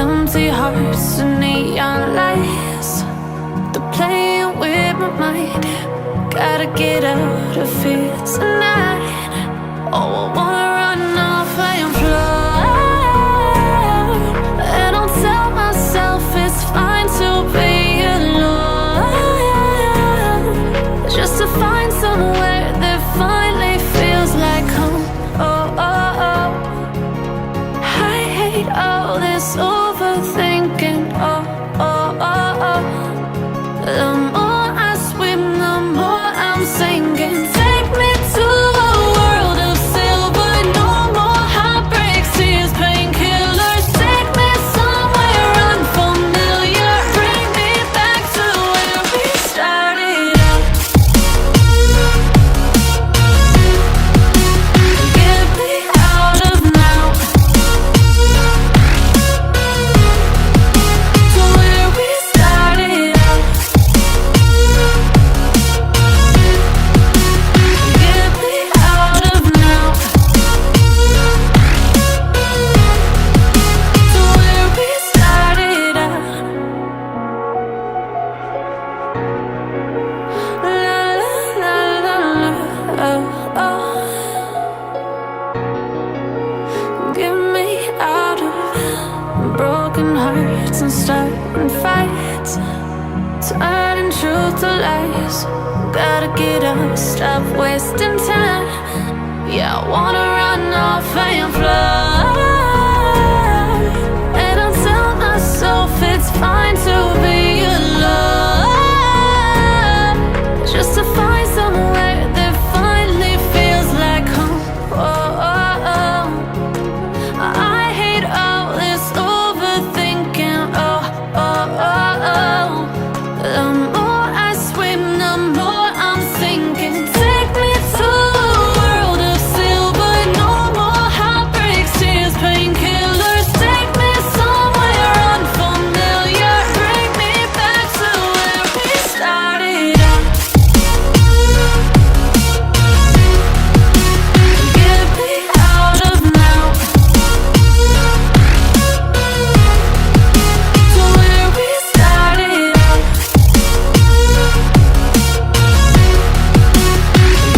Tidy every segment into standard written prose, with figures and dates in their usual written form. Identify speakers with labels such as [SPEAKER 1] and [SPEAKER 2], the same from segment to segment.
[SPEAKER 1] Empty hearts and neon lights, they're playing with my mind. Gotta get out of here tonight. Oh, I wanna run off and fly, and I'll tell myself it's fine to be alone, just to find somewhere that finally feels like home. Oh, oh, oh. I hate all this overthinking. Oh, oh, oh, oh. The more I swim, the more I'm sinking. Take me to a world of silver, no more heartbreaks, tears, painkillers. Take me somewhere unfamiliar, bring me back to where we started out. Get me out of now, to where we started out. Get me out of now, to where we started out. La la la la, oh, oh. Get me out of broken hearts and starting fights, turning truth to lies. Gotta get up, stop wasting time. Yeah, I wanna run off and fly, and I'll tell myself it's fine to be alone, just to find somewhere that finally feels like home. Oh, oh, oh. I hate all this overthinking. Oh, oh, oh, oh. The more I swim, the more I'm sinking. Take me to a world of silver, no more heartbreaks, tears, painkillers. Take me somewhere unfamiliar, bring me back to where we started out. Get me out of now, to where we started out.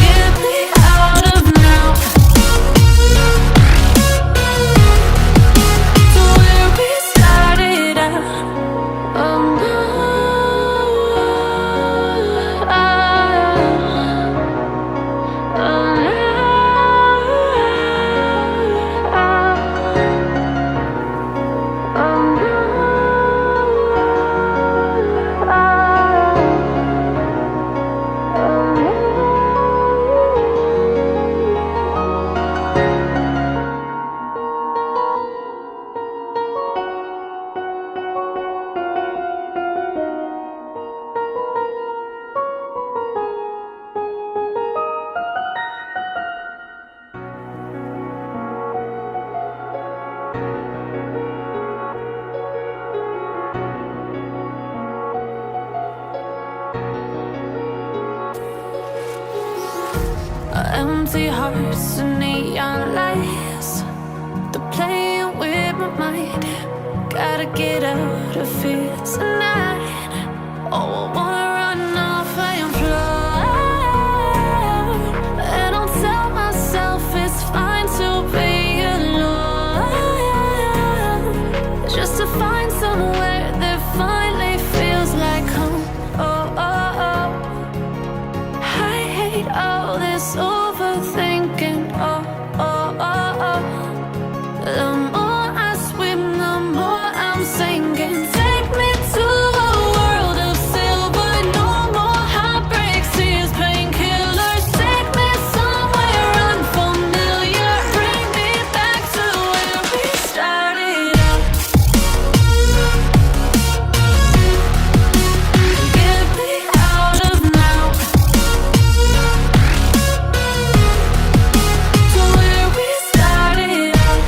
[SPEAKER 1] Get me out of now, to where we started out. Oh no, empty hearts and neon lights, they're playing with my mind. Gotta get out of here tonight. Oh, I wanna run off and fly, and I'll tell myself it's fine to be alone, just to find somewhere that finally feels like home. Oh, oh, oh. I hate all this overthinking. Oh, oh, oh, oh. The more I swim, the more I'm sinking. Take me to a world of silver, no more heartbreaks, tears, painkillers. Take me somewhere unfamiliar, bring me back to where we started out. Get me out of now, to where we started out.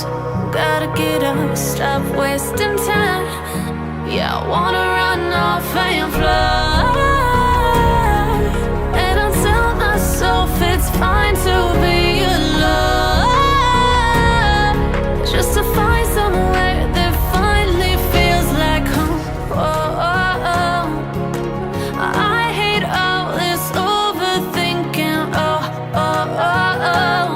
[SPEAKER 1] lies. Gotta get up, stop wasting time. Yeah, I wanna run off and fly. And I'll tell myself it's fine to be alone, just to find somewhere that finally feels like home. Oh, oh, oh. I hate all this overthinking. Oh, oh, oh, oh.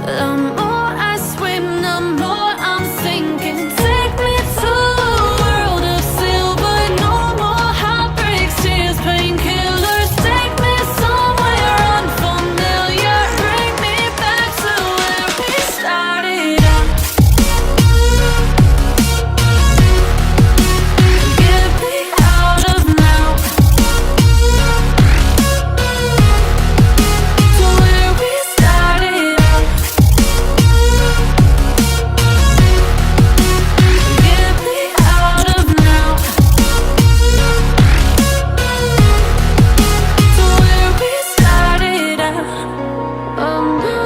[SPEAKER 1] The more I swim, the more I'm sinking. Take me to a world of silver. No more heartbreaks, tears, painkillers. Take me somewhere unfamiliar. Bring me back to where we started out. Get me out of now, to where we started out. Get me out of now, to where we started out. Oh no,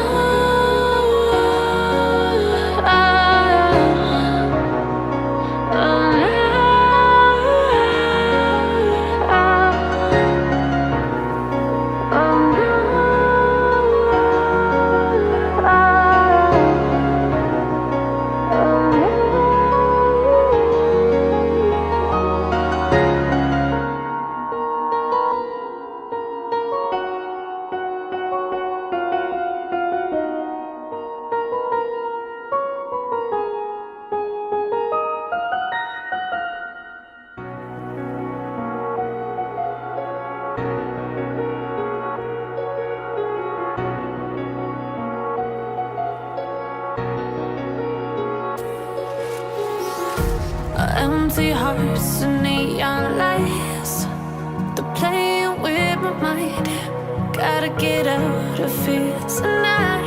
[SPEAKER 1] empty hearts and neon lights, they're playing with my mind. Gotta get out of here tonight.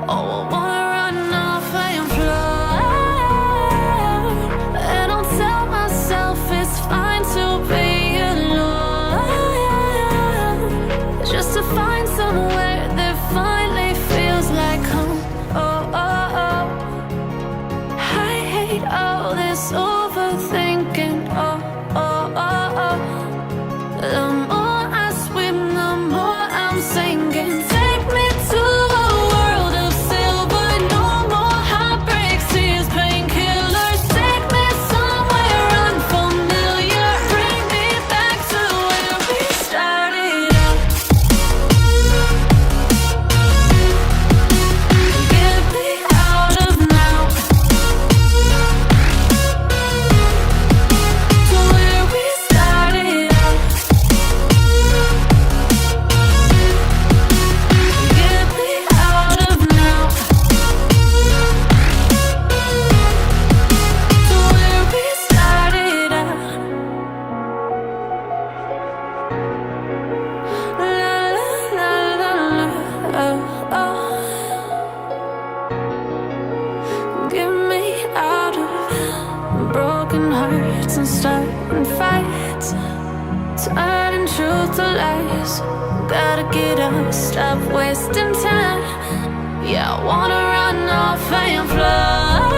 [SPEAKER 1] Oh, I wanna run off and fly. And I'll tell myself it's fine to be alone, just to find somewhere that finally feels like home. Oh, oh, oh. I hate all this overthinking. Oh, oh, oh, oh. The more I swim, the more I'm sinking. Take me to a world of silver. No more heartbreaks, tears, painkillers. Take me somewhere unfamiliar. Bring me back to where we started out. Get me out of now, to where we started out. Get me out of now, to where we started out. La la la la la, oh, oh. Get me out of broken hearts and starting fights, turning truth to lies. Gotta get up, stop wasting time. Yeah, I wanna run off and fly.